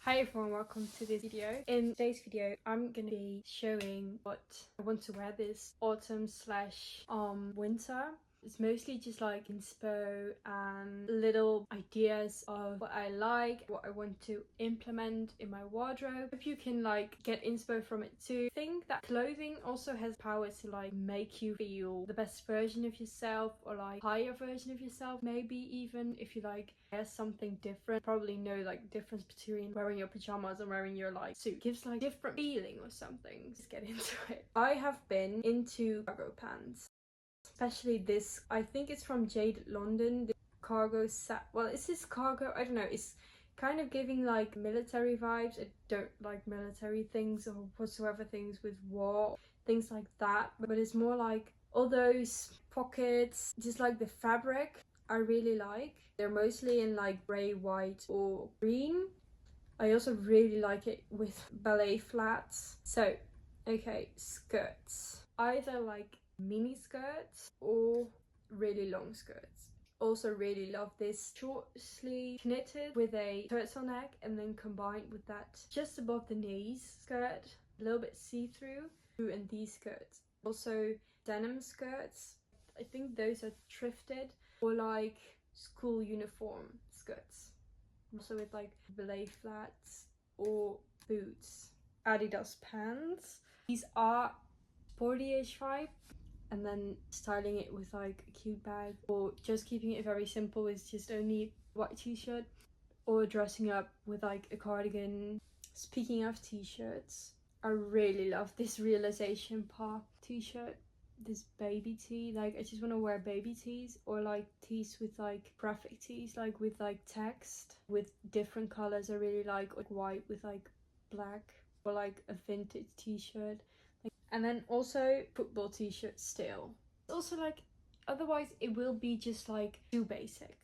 Hi everyone, welcome to this video. In today's video, I'm gonna be showing what I want to wear this autumn slash winter. It's mostly just like inspo and little ideas of what I like, what I want to implement in my wardrobe. If you can like get inspo from it too. I think that clothing also has power to like make you feel the best version of yourself or like higher version of yourself. Maybe even if you like wear something different, probably know like difference between wearing your pajamas and wearing your like suit. It gives like different feeling or something. Let's get into it. I have been into cargo pants. Especially this, I think it's from Jade London, the cargo set. Well, it's this cargo, I don't know, it's kind of giving like military vibes. I don't like military things or whatsoever things with war, things like that. But it's more like all those pockets, just like the fabric I really like. They're mostly in like grey, white or green. I also really like it with ballet flats. So, okay, skirts. Either like mini skirts or really long skirts. Also really love this short sleeve knitted with a turtleneck and then combined with that just above the knees skirt, a little bit see-through, and these skirts. Also denim skirts. I think those are thrifted or like school uniform skirts. Also with like ballet flats or boots. Adidas pants. These are sporty-ish vibe, and then styling it with like a cute bag or just keeping it very simple with just only white t-shirt or dressing up with like a cardigan. Speaking of t-shirts, I really love this Realization Park t-shirt, this baby tee. Like I just want to wear baby tees or like tees with like graphic tees, like with like text with different colors. I really like white with like black or like a vintage t-shirt. And then also football t-shirts still. Also like otherwise it will be just like too basic.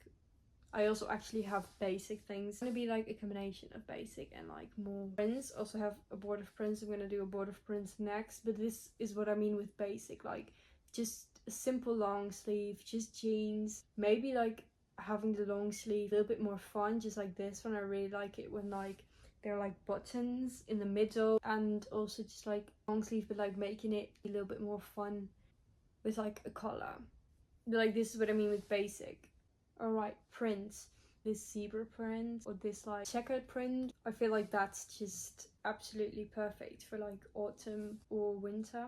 I also actually have basic things. It's gonna be like a combination of basic and like more prints. Also have a board of prints. I'm gonna do a board of prints next, but this is what I mean with basic, like just a simple long sleeve, just jeans, maybe like having the long sleeve a little bit more fun, just like this one. I really like it when like there are like buttons in the middle, and also just like long sleeve but like making it a little bit more fun with like a collar. Like this is what I mean with basic. Alright, prints. This zebra print or this like checkered print. I feel like that's just absolutely perfect for like autumn or winter.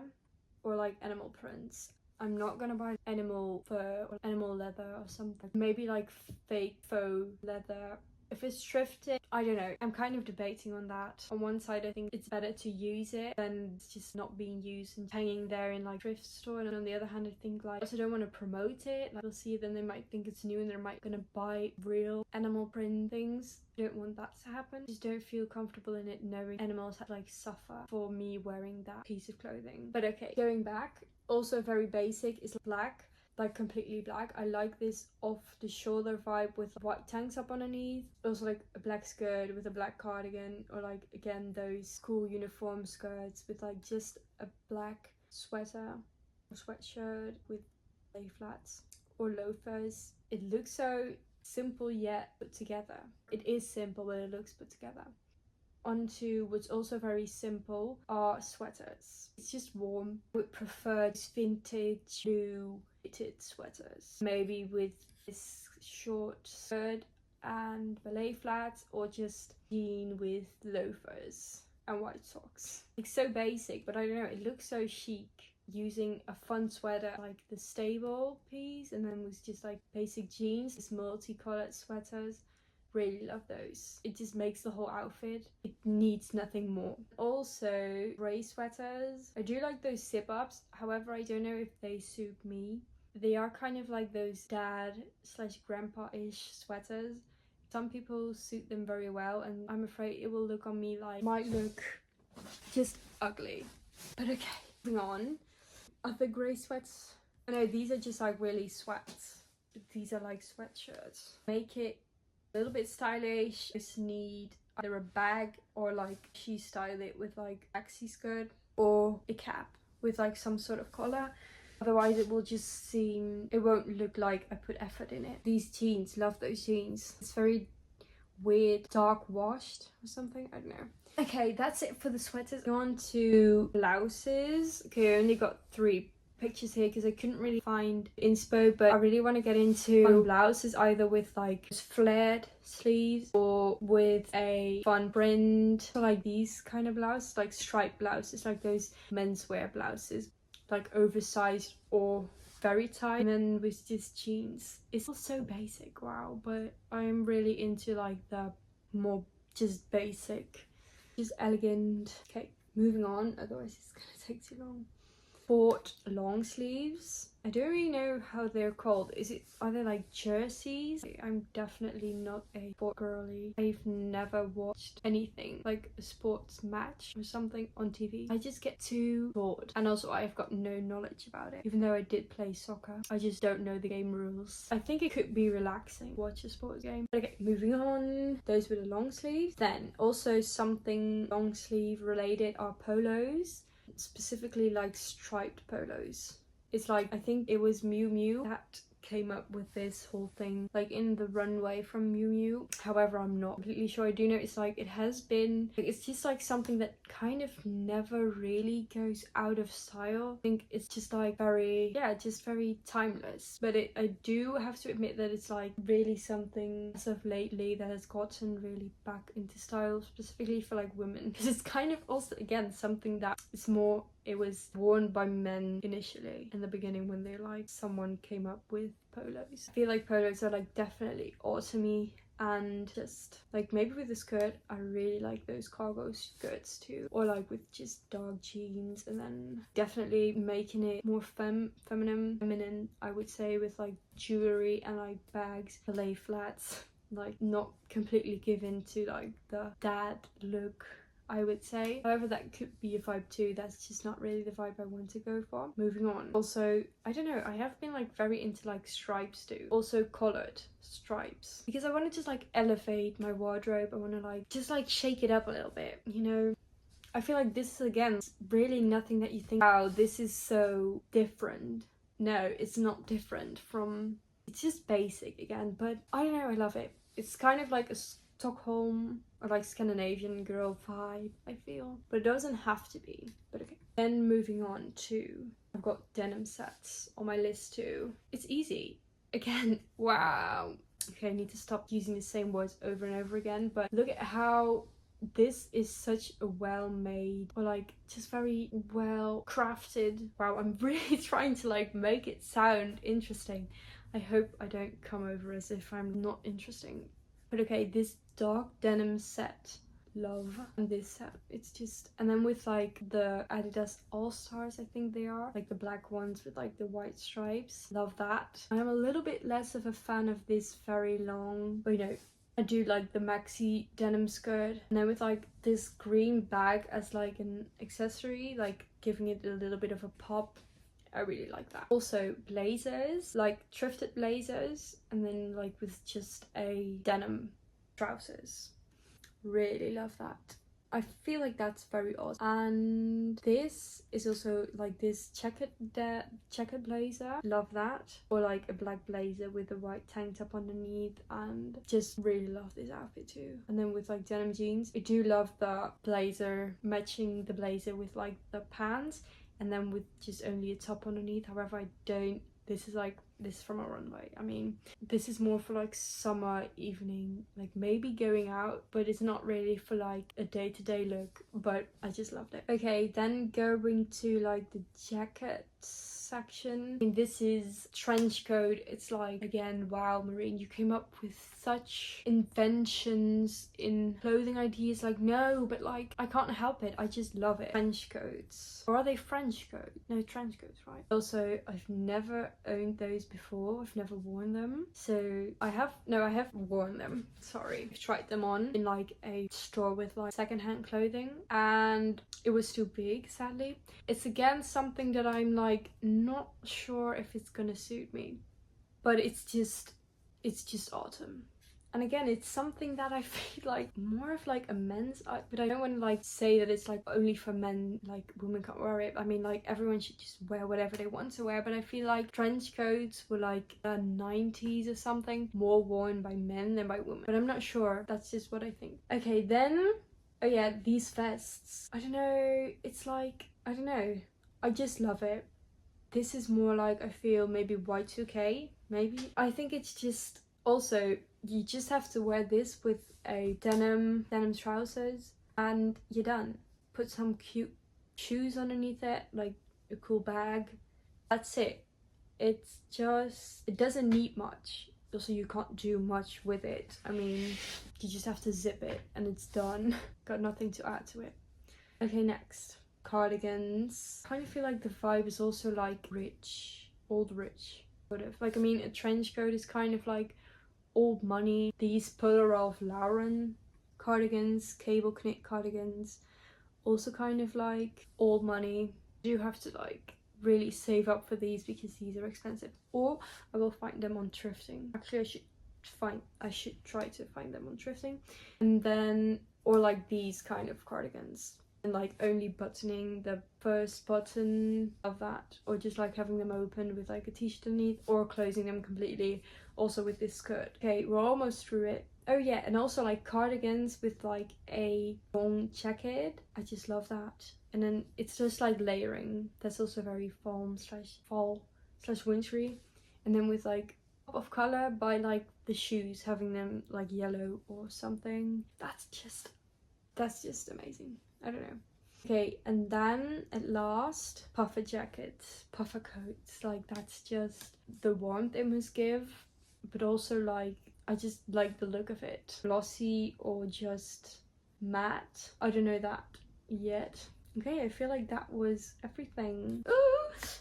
Or like animal prints. I'm not gonna buy animal fur or animal leather or something. Maybe like fake faux leather. If it's thrifted, I don't know. I'm kind of debating on that. On one side, I think it's better to use it than it's just not being used and hanging there in like thrift store. And on the other hand, I think like I also don't want to promote it. Like we'll see, then they might think it's new and they might gonna buy real animal print things. I don't want that to happen. I just don't feel comfortable in it knowing animals have like suffer for me wearing that piece of clothing. But okay, going back, also very basic is black. Like completely black. I like this off the shoulder vibe with white tank top underneath. Also like a black skirt with a black cardigan, or like again those school uniform skirts with like just a black sweater or sweatshirt with lay flats or loafers. It looks so simple yet put together. It is simple but it looks put together. Onto what's also very simple are sweaters. It's just warm. I would prefer vintage blue fitted sweaters, maybe with this short skirt and ballet flats, or just jean with loafers and white socks. It's so basic, but I don't know, it looks so chic using a fun sweater like the stable piece, and then with just like basic jeans, these multicolored sweaters. Really love those. It just makes the whole outfit. It needs nothing more. Also, grey sweaters. I do like those zip-ups. However, I don't know if they suit me. They are kind of like those dad slash grandpa-ish sweaters. Some people suit them very well, and I'm afraid it will look on me like might look just ugly. But okay, moving on. Other grey sweats. I know these are just like really sweats, but these are like sweatshirts. Make it a little bit stylish. Just need either a bag or like she style it with like maxi skirt or a cap with like some sort of collar. Otherwise it will just seem, it won't look like I put effort in it. These jeans, love those jeans. It's very weird dark washed or something. I don't know. Okay, that's it for the sweaters. On to blouses. Okay, I only got 3 pictures here because I couldn't really find inspo, but I really want to get into fun blouses, either with like flared sleeves or with a fun print. So like these kind of blouses, like striped blouses, like those menswear blouses, like oversized or very tight, and then with just jeans. It's all so basic, wow, but I'm really into like the more just basic, just elegant. Okay, moving on, otherwise it's gonna take too long. Sport long sleeves. I don't really know how they're called. Are they like jerseys? I'm definitely not a sport girly. I've never watched anything like a sports match or something on TV. I just get too bored, and also I've got no knowledge about it. Even though I did play soccer, I just don't know the game rules. I think it could be relaxing to watch a sports game. Okay, moving on. Those were the long sleeves. Then also something long sleeve related are polos. Specifically like striped polos. It's like, I think it was Miu Miu that came up with this whole thing, like in the runway from Miu Miu. However, I'm not completely sure. I do know it's like, it has been, it's just like something that kind of never really goes out of style. I think it's just like very, yeah, just very timeless. But I do have to admit that it's like really something as of lately that has gotten really back into style, specifically for like women, because it's kind of also again something that is more, it was worn by men initially in the beginning when they like someone came up with polos. I feel like polos are like definitely autumny, and just like maybe with a skirt, I really like those cargo skirts too, or like with just dark jeans, and then definitely making it more feminine I would say, with like jewelry and like bags, lay flats, like not completely given to like the dad look, I would say. However, that could be a vibe too. That's just not really the vibe I want to go for. Moving on. Also, I don't know, I have been like very into like stripes too. Also collared stripes. Because I want to just like elevate my wardrobe. I want to like just like shake it up a little bit, you know? I feel like this is again really nothing that you think, wow, this is so different. No, it's not different from, it's just basic again, but I don't know, I love it. It's kind of like a Stockholm or like Scandinavian girl vibe, I feel, but it doesn't have to be, but okay. Then moving on to, I've got denim sets on my list too. It's easy again. Wow. Okay, I need to stop using the same words over and over again, but look at how this is such a well-made, or like just very well crafted. Wow, I'm really trying to like make it sound interesting. I hope I don't come over as if I'm not interesting. But okay, this dark denim set, love. And this set, it's just, and then with like the Adidas All Stars, I think they are, like the black ones with like the white stripes, love that. I'm a little bit less of a fan of this very long, but you know, I do like the maxi denim skirt, and then with like this green bag as like an accessory, like giving it a little bit of a pop. I really like that. Also blazers, like thrifted blazers, and then like with just a denim trousers. Really love that. I feel like that's very odd. And this is also like this checkered blazer, love that, or like a black blazer with a white tank top underneath, and just really love this outfit too. And then with like denim jeans, I do love the blazer, matching the blazer with like the pants, and then with just only a top underneath. However, I don't, this is from a runway. I mean, this is more for like summer evening, like maybe going out, but it's not really for like a day-to-day look, but I just loved it. Okay, then going to like the jackets section. I mean, this is trench coat. It's like, again, wow, Marine, you came up with such inventions in clothing ideas. Like, no, but like I can't help it, I just love it. Trench coats, or are they French coats? No, trench coats, right? Also, I've never owned those before. I've never worn them, so I have worn them, sorry. I've tried them on in like a store with like secondhand clothing, and it was too big, sadly. It's again something that I'm like not sure if it's gonna suit me, but it's just autumn, And again, it's something that I feel like more of like a men's art, but I don't want to like say that it's like only for men, like women can't wear it. I mean, like everyone should just wear whatever they want to wear, but I feel like trench coats were like the 90s or something, more worn by men than by women, but I'm not sure. That's just what I think. Okay, then, oh yeah, these vests. I don't know, it's like, I don't know, I just love it. This is more like, I feel maybe Y2K, maybe. I think it's just, also, you just have to wear this with a denim trousers and you're done. Put some cute shoes underneath it, like a cool bag. That's it. It's just, it doesn't need much. Also, you can't do much with it. I mean, you just have to zip it and it's done. Got nothing to add to it. Okay, next. Cardigans. I kind of feel like the vibe is also like rich, old rich, sort of. Like, I mean, a trench coat is kind of like old money. These Polo Ralph Lauren cardigans, cable knit cardigans, also kind of like old money. You have to like really save up for these because these are expensive, or I will find them on thrifting. Actually, I should try to find them on thrifting. And then, or like these kind of cardigans, and like only buttoning the first button of that, or just like having them open with like a t-shirt underneath, or closing them completely, also with this skirt. Okay, we're almost through it. Oh yeah, and also like cardigans with like a long jacket. I just love that. And then it's just like layering. That's also very fall slash wintry. And then with like pop of color by like the shoes, having them like yellow or something. That's just amazing. I don't know. Okay, and then at last, puffer jackets, puffer coats. Like, that's just the warmth it must give, but also like, I just like the look of it. Glossy or just matte. I don't know that yet. Okay, I feel like that was everything. Ooh.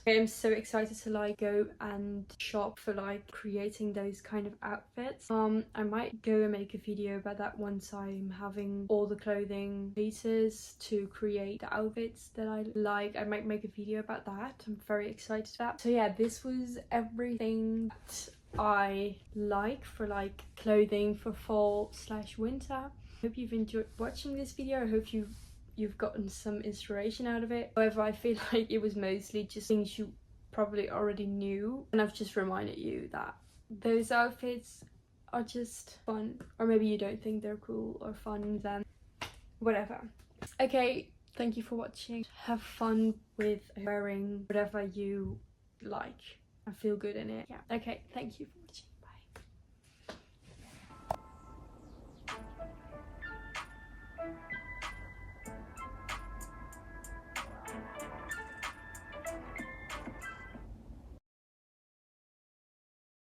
I'm so excited to like go and shop for like creating those kind of outfits. I might go and make a video about that once I'm having all the clothing pieces to create the outfits that I like. I might make a video about that. I'm very excited for that. So yeah, this was everything that I like for like clothing for fall slash winter. Hope you've enjoyed watching this video. I hope you've gotten some inspiration out of it. However, I feel like it was mostly just things you probably already knew, and I've just reminded you that those outfits are just fun. Or maybe you don't think they're cool or fun, then whatever. Okay, thank you for watching. Have fun with wearing whatever you like and feel good in it. Yeah, okay, thank you for watching.